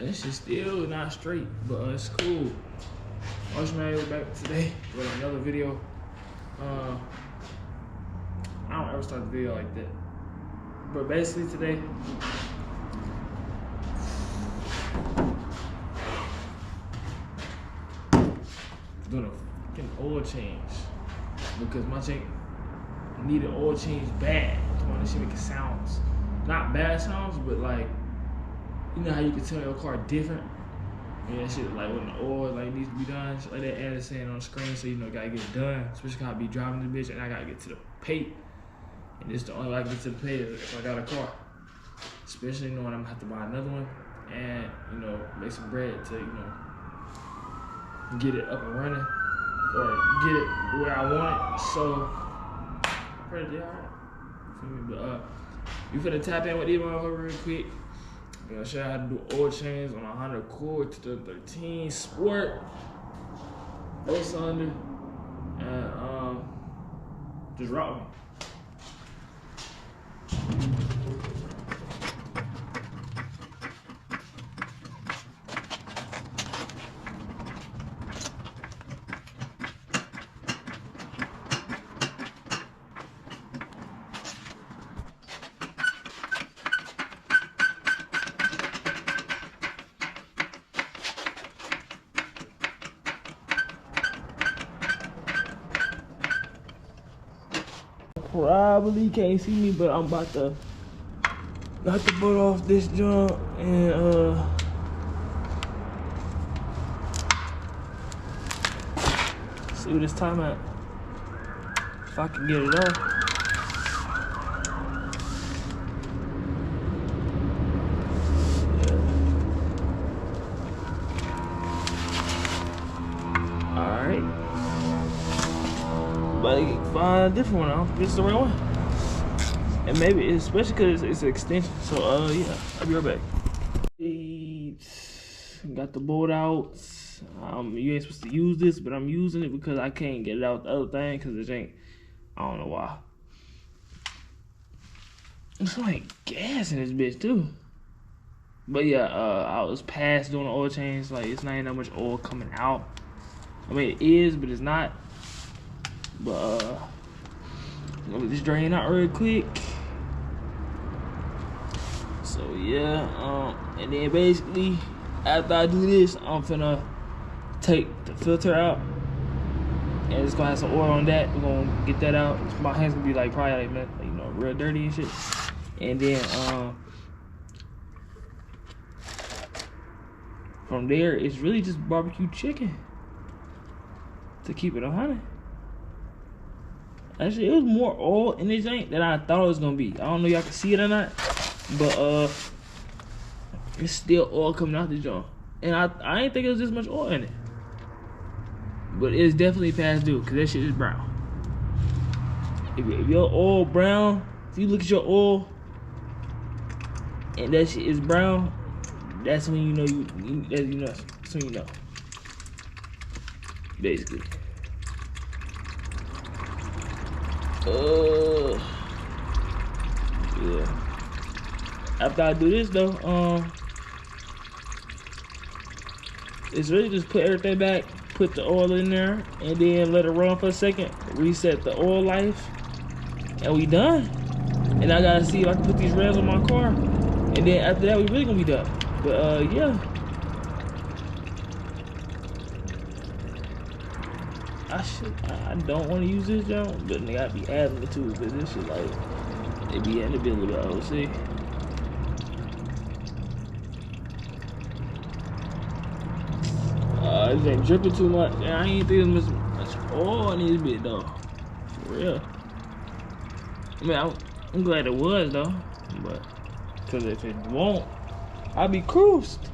This shit still not straight, but it's cool. Watch man, we're back today with another video. I don't ever start the video like that. But basically today, doing a fucking oil change because my chick needed oil change bad. When she making sounds, not bad sounds, but like, you know how you can tell your car different. Yeah, shit like when the oil like needs to be done, shit like that. And it's saying on the screen, so you know, gotta get it done. Especially 'cause I be driving this bitch and I gotta get to the pay. And this the only way I can get to the pay is if I got a car. Especially knowing I'm gonna have to buy another one and you know make some bread to get it up and running or get it where I want it. So pretty alright. Feel me? But you finna tap in with these motherfuckers real quick. I'm gonna show you how to do oil change on a Honda Accord 2013 Sport, 4-cylinder, and just rock me. Probably can't see me, but I'm about to knock the butt off this junk and see what this time at. If I can get it off. Alright. But I can find a different one. I don't think it's the right one. And maybe it's especially because it's an extension. So yeah, I'll be right back. Got the bolt out. You ain't supposed to use this, but I'm using it because I can't get it out the other thing because it ain't. I don't know why. It's like gas in this bitch too. But yeah, I was past doing the oil change. Like it's not even that much oil coming out. I mean it is, but it's not. But let me just drain out real quick. So yeah, and then basically after I do this, I'm finna take the filter out, and it's gonna have some oil on that. We're gonna get that out. My hands gonna be like probably like you know real dirty and shit. And then from there, it's really just barbecue chicken to keep it 100. Actually, it was more oil in this jank than I thought it was gonna be. I don't know if y'all can see it or not, but it's still oil coming out the joint. And I ain't think it was this much oil in it. But it's definitely past due, cause that shit is brown. If your oil brown, if you look at your oil and that shit is brown, that's when you know that's when you know. Basically. Yeah. After I do this though, it's really just put everything back, put the oil in there, and then let it run for a second, reset the oil life, and we done. And I gotta see if I can put these rails on my car, and then after that we really gonna be done. But yeah. I don't want to use this junk, but they gotta be adding it too, because this shit like it be in the bill of OC. This ain't dripping too much. I ain't thinking there's much oil in this bit though. For real. I mean, I'm glad it was though, but because if it won't, I'll be cruised.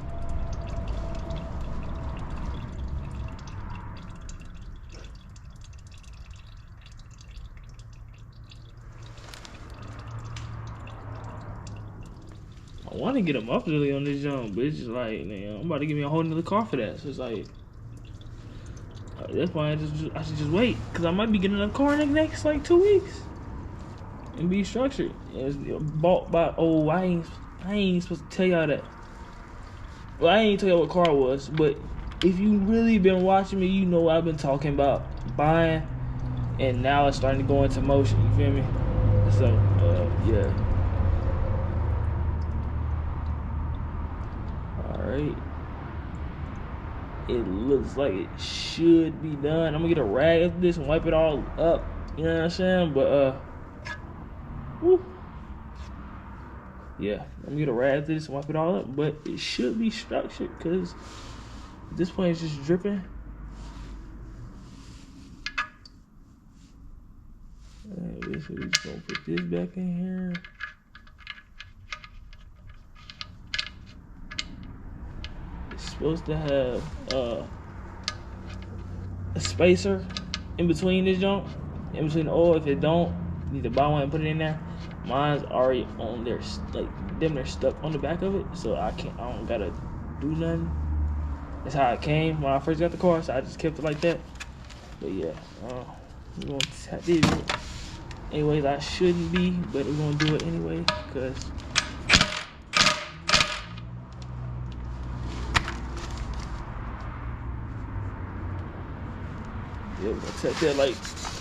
I want to get a muffler on this jump, but it's just like, man, I'm about to give me a whole nother car for that. So it's like, that's why I should just wait, cause I might be getting a car in the next like 2 weeks and be structured. It's bought by I ain't supposed to tell y'all that. Well, I ain't tell you what car it was, but if you really been watching me, you know what I've been talking about buying, and now it's starting to go into motion. You feel me? So, yeah. All right. It looks like it should be done. I'm gonna get a rag after this and wipe it all up. You know what I'm saying? But woo. Yeah, I'm gonna get a rag after this and wipe it all up. But it should be structured because at this point it's just dripping. Alright, so we're just gonna put this back in here. It's supposed to have a spacer in between this junk, in between the oil. If it don't, you need to buy one and put it in there. Mine's already on there, like they're stuck on the back of it, so I don't gotta do nothing. That's how it came when I first got the car, so I just kept it like that. But yeah, we're gonna tap this. Anyways, I shouldn't be, but we're gonna do it anyway, because yeah, we're gonna tap that like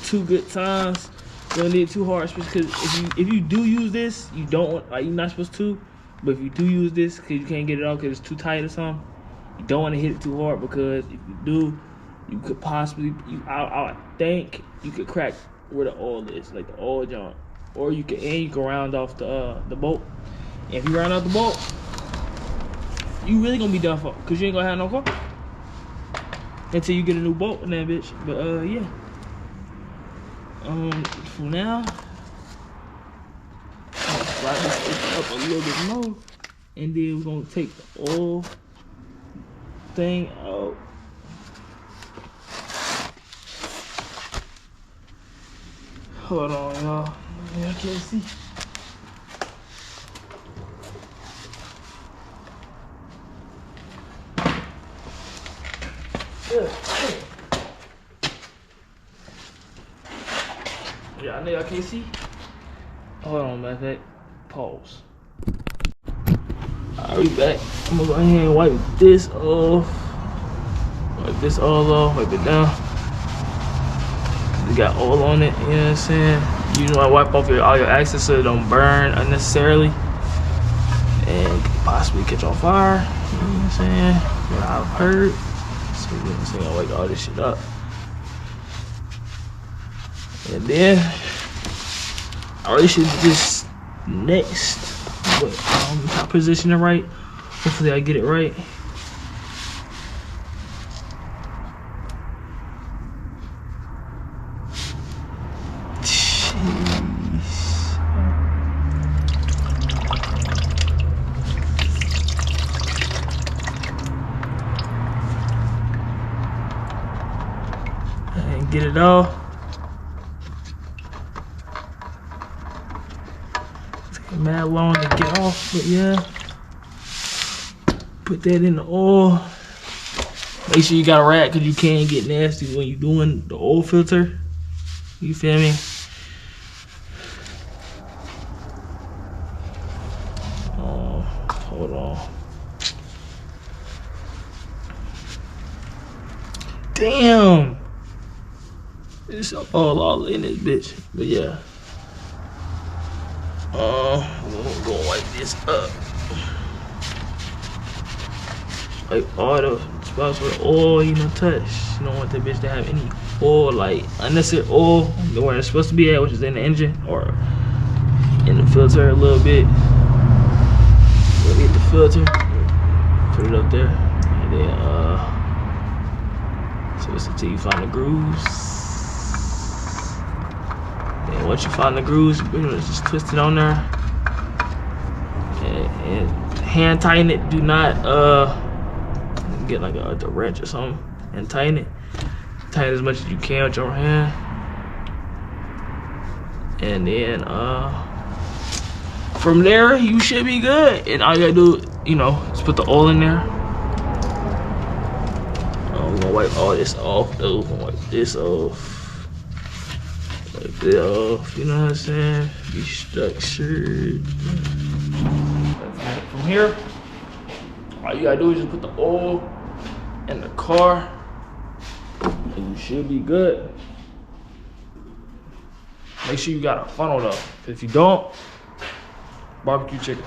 2 good times. You don't need it too hard, especially because if you do use this, you don't want, like, you're not supposed to, but if you do use this because you can't get it out because it's too tight or something, you don't want to hit it too hard, because if you do, you could possibly, I think you could crack where the oil is, like the oil joint, or you can round off the bolt. And if you round off the bolt, you really gonna be done for, because you ain't gonna have no car until you get a new bolt in that bitch. But yeah. For now, I'll slide this up a little bit more, and then we're gonna take the oil thing out. Hold on, y'all. I can't see. Yeah, I know y'all can't see. Hold on, matter of fact, pause. I'll be back. I'm gonna go ahead and wipe this off. Wipe this all off, wipe it down. It got oil on it, you know what I'm saying? You know, I wipe off all your access so it don't burn unnecessarily and possibly catch on fire, you know what I'm saying? What I've heard. So you know what I'm saying, I wipe all this shit up. And then I really should just next, but I position it right. Hopefully I get it right. And get it all. Mad long to get off, but yeah, put that in the oil. Make sure you got a rack, because you can get nasty when you're doing the oil filter, you feel me? Hold on. Damn, it's all in this bitch. But yeah, I'm gonna wipe this up. Like all the spots where the oil, you know, touch. You don't want that bitch to have any oil, like unnecessary oil, where it's supposed to be at, which is in the engine or in the filter a little bit. We'll get the filter, put it up there, and then so it's until you find the grooves. And once you find the grooves, you just twist it on there and hand tighten it. Do not get like a wrench or something and tighten it. Tighten as much as you can with your hand. And then from there you should be good. And all you gotta do, you know, is put the oil in there. We're gonna wipe all this off though. We're gonna wipe this off. Wipe it off, you know what I'm saying? Be structured. From here, All you gotta do is just put the oil in the car, and you should be good. Make sure you got a funnel though. If you don't, barbecue chicken.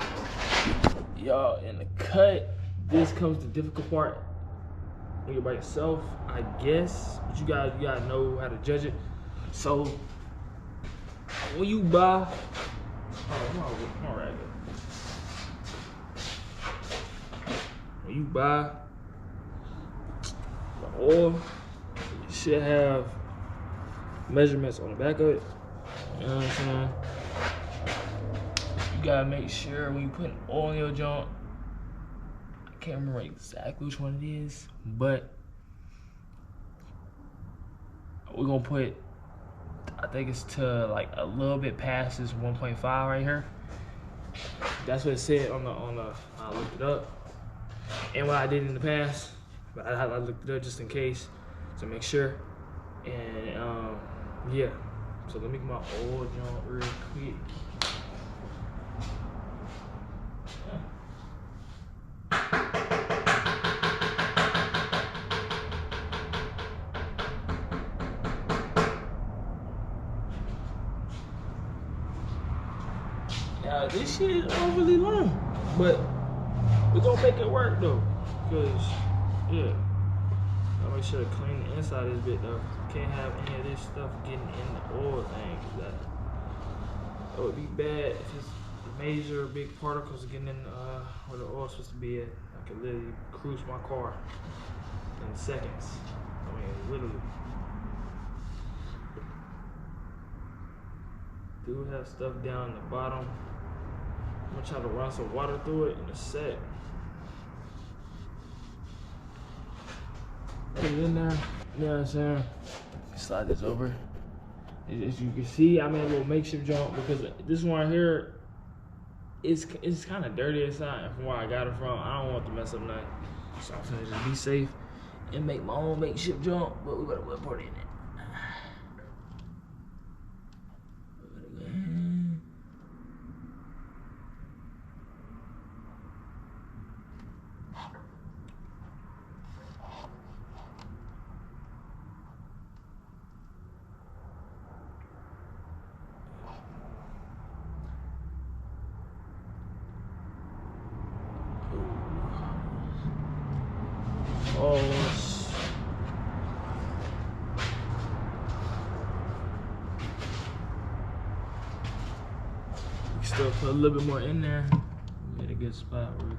Y'all, in the cut, this comes the difficult part. When you're by yourself, I guess, but you gotta know how to judge it. So when you buy, when you buy the oil, you should have measurements on the back of it. You know what I'm saying? You gotta make sure when you put oil in your joint, I can't remember exactly which one it is, but we're gonna put, I think it's to like a little bit past this 1.5 right here. That's what it said on the I looked it up. And what I did in the past, but I looked it up just in case to make sure. And yeah. So let me get my oil joint real quick. Now this shit is overly long, but we're gonna make it work though. Cause yeah, I'll make sure to clean the inside of this bit though. Can't have any of this stuff getting in the oil thing. That would be bad if it's major big particles getting in where the oil's supposed to be at. I could literally cruise my car in seconds. I mean, literally. Do have stuff down the bottom. I'm gonna try to run some water through it in a sec. Put it in there. You know what I'm saying? Slide this over. As you can see, I made a little makeshift joint because this one right here it's kind of dirty inside from where I got it from. I don't want to mess up nothing. So I'm gonna just be safe and make my own makeshift joint, but we gotta put it in it. Still put a little bit more in there. We hit a good spot where we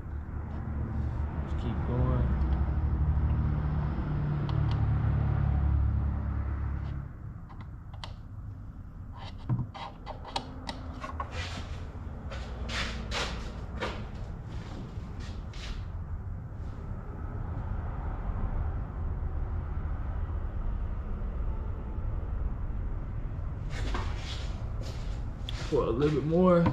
just keep going. Pour a little bit more.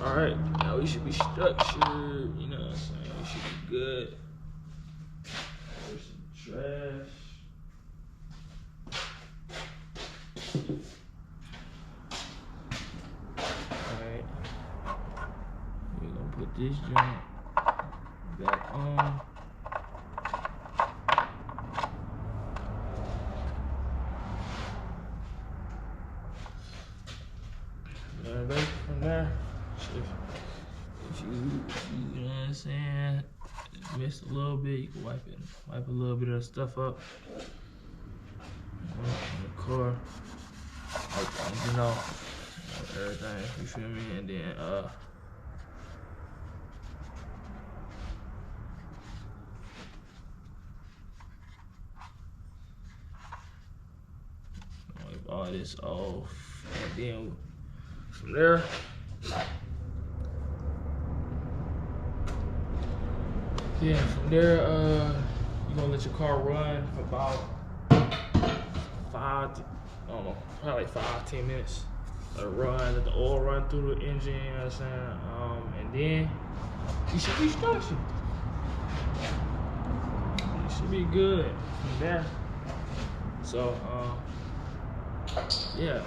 Alright, now we should be structured, you know what I'm saying? We should be good. There's some trash. Alright. We're gonna put this joint back on. And then from there, if you know what I'm saying, missed a little bit, you can wipe a little bit of the stuff up in the car, you know, everything, you feel me? And then all this off. And then from there, you're gonna let your car run for about probably 5-10 minutes. Let it run, let the oil run through the engine, you know what I'm saying? And then you should be structured. You should be good from there. So, yeah.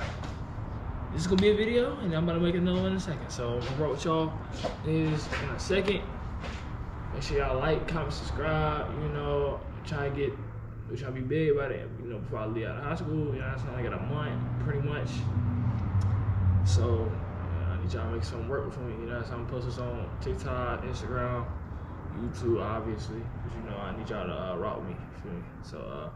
This is gonna be a video, and I'm about to make another one in a second. So, I'm gonna roll with y'all is in a second. Make sure y'all like, comment, subscribe. You know, try to be big about it. You know, before I leave out of high school, you know, that's I got a month, pretty much. So, I need y'all to make something work for me. You know, so I'm posting this on TikTok, Instagram, YouTube, obviously. Because, you know, I need y'all to rock with me. You feel me? So,